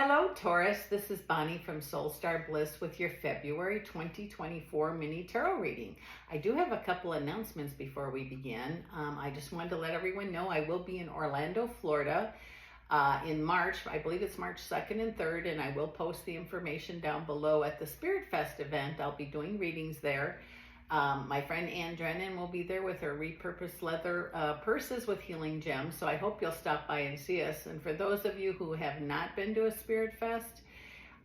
Hello, Taurus. This is Bonnie from Soul Star Bliss with your February 2024 mini tarot reading. I do have a couple announcements before we begin. I just wanted to let everyone know I will be in Orlando, Florida in March. I believe it's March 2nd and 3rd, and I will post the information down below at the Spirit Fest event. I'll be doing readings there. My friend Drennen will be there with her repurposed leather purses with healing gems, so I hope you'll stop by and see us. And for those of you who have not been to a Spirit Fest,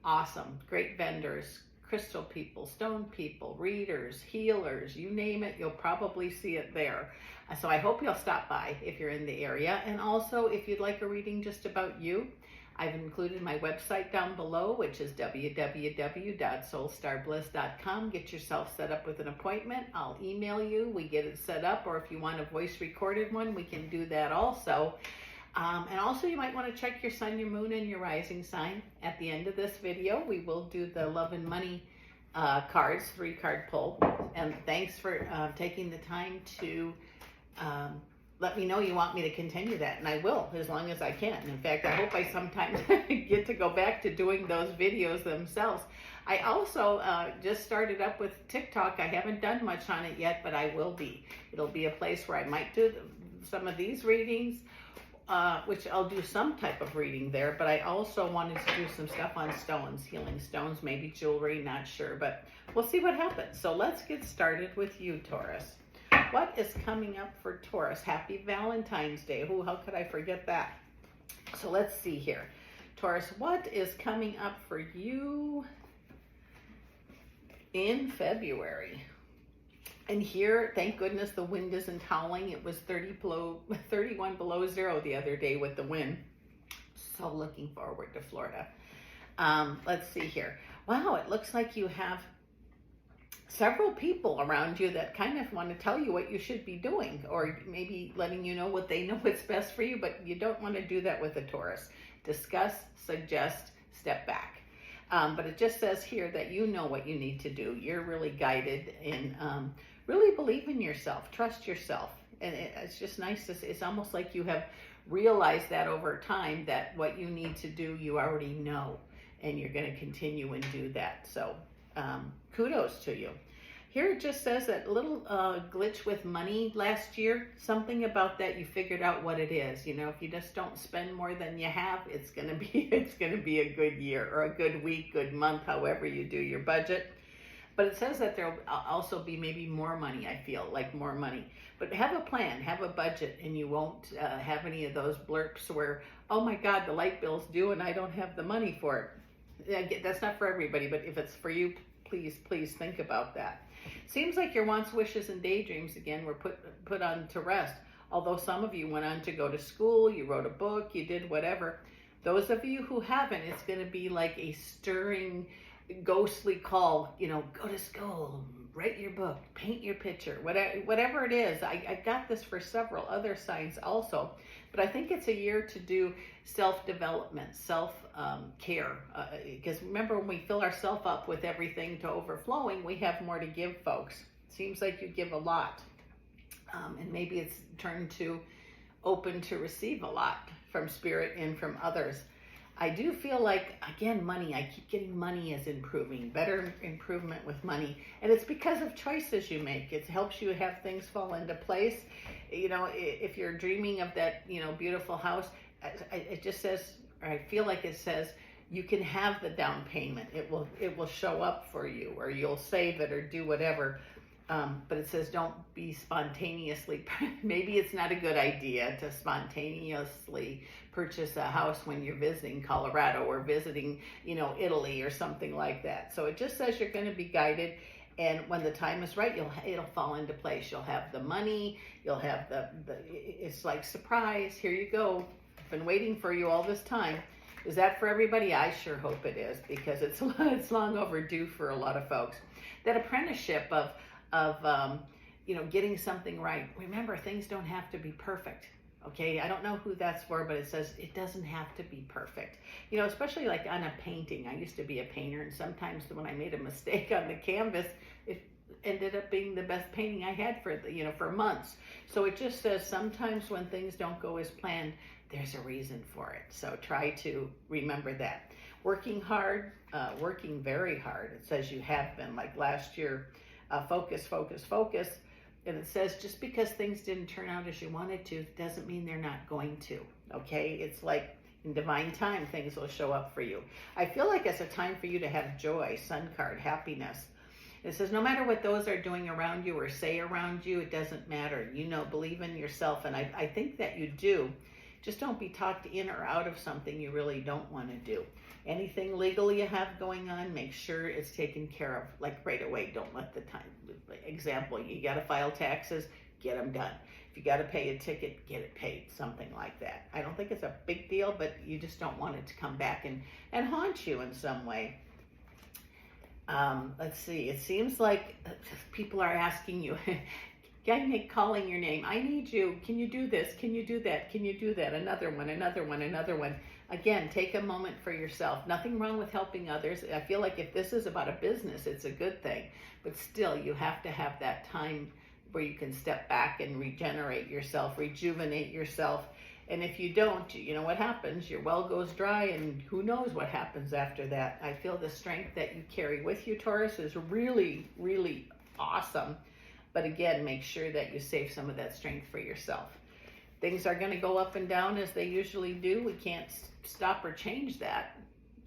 awesome, great vendors, crystal people, stone people, readers, healers, you name it, you'll probably see it there. So I hope you'll stop by if you're in the area. And also, if you'd like a reading just about you, I've included my website down below, which is www.soulstarbliss.com. Get yourself set up with an appointment. I'll email you. We get it set up, or if you want a voice recorded one, we can do that also. And also, you might want to check your sun, your moon, and your rising sign. At the end of this video, we will do the love and money cards, 3-card pull. And thanks for taking the time to let me know you want me to continue that, and I will, as long as I can. In fact, I hope I sometimes get to go back to doing those videos themselves. I also just started up with TikTok. I haven't done much on it yet, but I will be. It'll be a place where I might do some of these readings, which I'll do some type of reading there, but I also wanted to do some stuff on stones, healing stones, maybe jewelry, not sure, but we'll see what happens. So let's get started with you, Taurus. What is coming up for Taurus? Happy Valentine's Day. How could I forget that? So let's see here. Taurus, what is coming up for you in February? And here, thank goodness the wind isn't howling. It was 31 below zero the other day with the wind. So looking forward to Florida. Let's see here. Wow, it looks like you have several people around you that kind of want to tell you what you should be doing, or maybe letting you know what they know what's best for you, but you don't want to do that with a Taurus. Discuss, suggest, step back. But it just says here that you know what you need to do. You're really guided, and really believe in yourself. Trust yourself. And it's just nice to see. It's almost like you have realized that over time, that what you need to do, you already know, and you're going to continue and do that. So kudos to you. Here it just says that little glitch with money last year, something about that, you figured out what it is. You know, if you just don't spend more than you have, it's gonna be a good year, or a good week, good month, however you do your budget. But it says that there'll also be maybe more money. I feel like more money, but have a plan, have a budget, and you won't have any of those blurps where, oh my God, the light bill's due and I don't have the money for it. That's not for everybody, but if it's for you, please think about that. Seems like your wants, wishes, and daydreams again were put on to rest. Although some of you went on to go to school, you wrote a book, you did whatever. Those of you who haven't, it's going to be like a stirring, ghostly call. You know, go to school, write your book, paint your picture, whatever it is. I got this for several other signs also, but I think it's a year to do self-development, self-care. Because remember, when we fill ourselves up with everything to overflowing, we have more to give folks. Seems like you give a lot. And maybe it's turned to open to receive a lot from spirit and from others. I do feel like, again, money, I keep getting money is improving, better improvement with money. And it's because of choices you make. It helps you have things fall into place. You know, if you're dreaming of that, you know, beautiful house, it just says, or I feel like it says, you can have the down payment. It will show up for you, or you'll save it or do whatever. But it says don't be spontaneously, maybe it's not a good idea to spontaneously purchase a house when you're visiting Colorado or visiting, you know, Italy or something like that. So it just says you're going to be guided, and when the time is right, it'll fall into place. You'll have the money, you'll have it's like, surprise, here you go. I've been waiting for you all this time. Is that for everybody? I sure hope it is, because it's long overdue for a lot of folks. That apprenticeship of you know, getting something right. Remember, things don't have to be perfect. Okay, I don't know who that's for, but it says it doesn't have to be perfect. You know, especially like on a painting. I used to be a painter, and sometimes when I made a mistake on the canvas, it ended up being the best painting I had for months. So it just says sometimes when things don't go as planned, there's a reason for it. So try to remember that. working hard, working very hard. It says you have been, like last year, focus, focus, focus. And it says just because things didn't turn out as you wanted to doesn't mean they're not going to, okay? It's like in divine time, things will show up for you. I feel like it's a time for you to have joy, sun card, happiness. It says no matter what those are doing around you or say around you, it doesn't matter. You know, believe in yourself. And I think that you do. Just don't be talked in or out of something you really don't want to do. Anything legal you have going on, make sure it's taken care of, like right away. Don't let the time, example, you got to file taxes, get them done. If you got to pay a ticket, get it paid, something like that. I don't think it's a big deal, but you just don't want it to come back and haunt you in some way. Let's see, it seems like people are asking you, calling your name. I need you. Can you do this? Can you do that? Can you do that? Another one, another one, another one. Again, take a moment for yourself. Nothing wrong with helping others. I feel like if this is about a business, it's a good thing. But still, you have to have that time where you can step back and regenerate yourself, rejuvenate yourself. And if you don't, you know what happens? Your well goes dry, and who knows what happens after that. I feel the strength that you carry with you, Taurus, is really, really awesome. But again, make sure that you save some of that strength for yourself. Things are going to go up and down as they usually do. We can't stop or change that.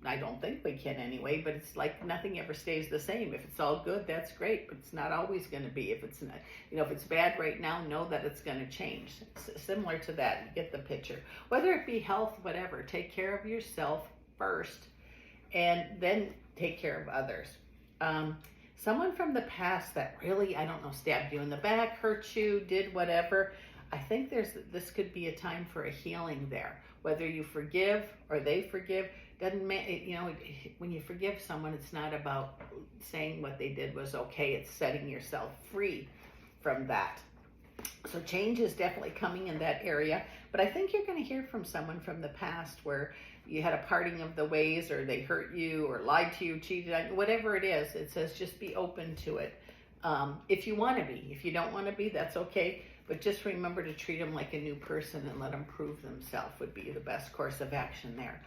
I don't think we can anyway, but it's like nothing ever stays the same. If it's all good, that's great, but it's not always going to be. If it's not, if it's bad right now, know that it's going to change. Similar to that, you get the picture. Whether it be health, whatever, take care of yourself first and then take care of others. Someone from the past that really, I don't know, stabbed you in the back, hurt you, did whatever. I think this could be a time for a healing there. Whether you forgive or they forgive, doesn't matter. When you forgive someone, it's not about saying what they did was okay. It's setting yourself free from that. So change is definitely coming in that area. But I think you're going to hear from someone from the past where you had a parting of the ways, or they hurt you or lied to you, cheated on you, whatever it is. It says just be open to it. If you want to be. If you don't want to be, that's okay. But just remember to treat them like a new person and let them prove themselves would be the best course of action there.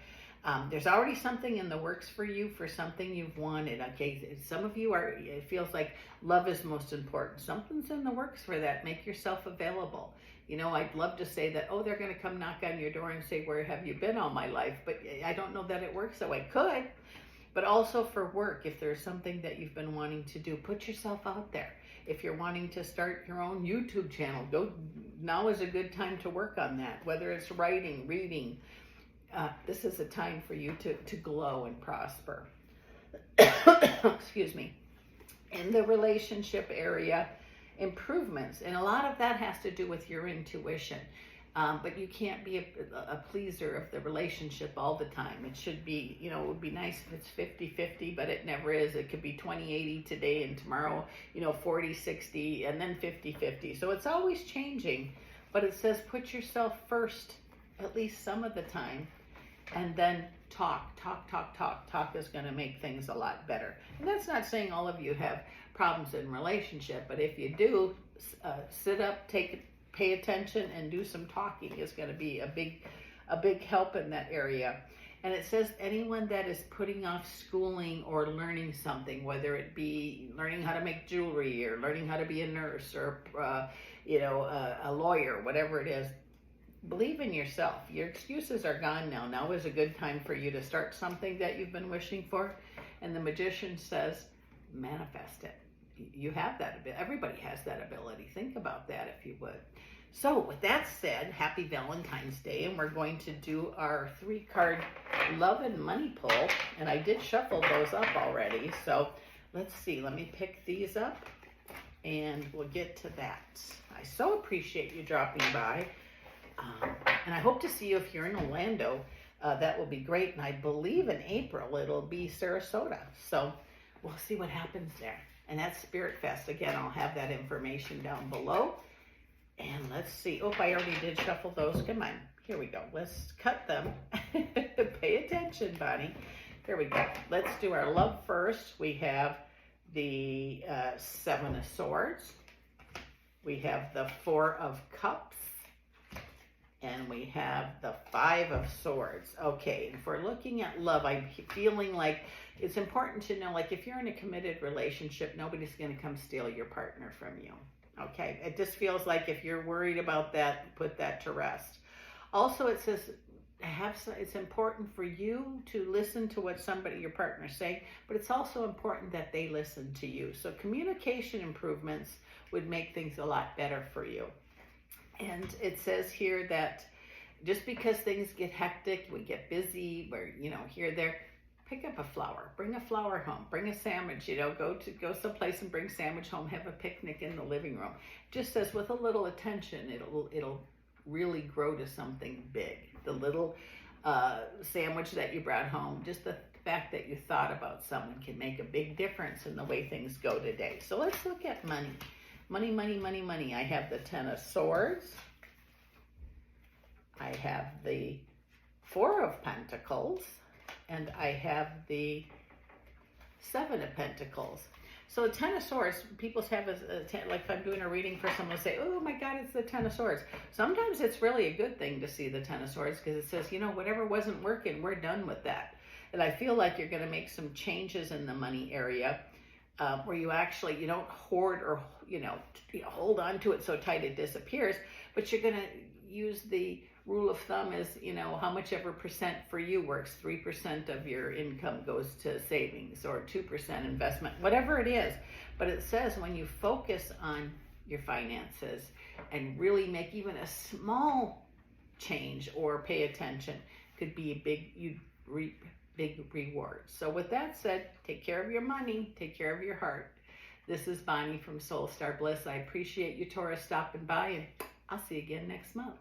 There's already something in the works for you, for something you've wanted. Okay, some of you it feels like love is most important. Something's in the works for that. Make yourself available. I'd love to say that, they're going to come knock on your door and say, where have you been all my life? But I don't know that it works that way. Could, but also for work, if there's something that you've been wanting to do, put yourself out there. If you're wanting to start your own YouTube channel, now is a good time to work on that. Whether it's writing, reading, this is a time for you to glow and prosper. Excuse me. In the relationship area, improvements. And a lot of that has to do with your intuition. But you can't be a pleaser of the relationship all the time. It should be, it would be nice if it's 50-50, but it never is. It could be 20-80 today and tomorrow, 40-60 and then 50-50. So it's always changing. But it says put yourself first at least some of the time, and then talk is going to make things a lot better. And that's not saying all of you have problems in relationship, but if you do, sit up, pay attention, and do some talking is going to be a big help in that area. And it says anyone that is putting off schooling or learning something, whether it be learning how to make jewelry or learning how to be a nurse or a lawyer, whatever it is, believe in yourself. Your excuses are gone now. Now is a good time for you to start something that you've been wishing for. And the magician says, manifest it. You have that ability. Everybody has that ability. Think about that if you would. So with that said, happy Valentine's Day. And we're going to do our 3-card love and money pull. And I did shuffle those up already. So let's see. Let me pick these up and we'll get to that. I so appreciate you dropping by. And I hope to see you if you're in Orlando. That will be great. And I believe in April it'll be Sarasota. So we'll see what happens there. And that's Spirit Fest. Again, I'll have that information down below. And let's see. Oh, I already did shuffle those. Come on. Here we go. Let's cut them. Pay attention, Bonnie. Here we go. Let's do our love first. We have the 7 of Swords. We have the 4 of Cups. And we have the Five of Swords. Okay, if we're looking at love, I'm feeling like it's important to know, like if you're in a committed relationship, nobody's going to come steal your partner from you. Okay, it just feels like if you're worried about that, put that to rest. Also, it says it's important for you to listen to what your partner's saying, but it's also important that they listen to you. So communication improvements would make things a lot better for you. And it says here that just because things get hectic, we get busy, we're, here, there, pick up a flower, bring a flower home, bring a sandwich, go someplace and bring sandwich home, have a picnic in the living room. Just says with a little attention, it'll really grow to something big. The little sandwich that you brought home, just the fact that you thought about someone can make a big difference in the way things go today. So let's look at money. Money, money, money, money. I have the Ten of Swords. I have the Four of Pentacles. And I have the Seven of Pentacles. So the Ten of Swords, people have like if I'm doing a reading for someone, say, oh my God, it's the Ten of Swords. Sometimes it's really a good thing to see the Ten of Swords because it says, whatever wasn't working, we're done with that. And I feel like you're going to make some changes in the money area where you actually, you don't hoard or, hold on to it so tight it disappears, but you're going to use the rule of thumb is, how much ever percent for you works. 3% of your income goes to savings or 2% investment, whatever it is. But it says when you focus on your finances and really make even a small change or pay attention, could be you reap big rewards. So with that said, take care of your money, take care of your heart. This is Bonnie from Soul Star Bliss. I appreciate you, Taurus, stopping by, and I'll see you again next month.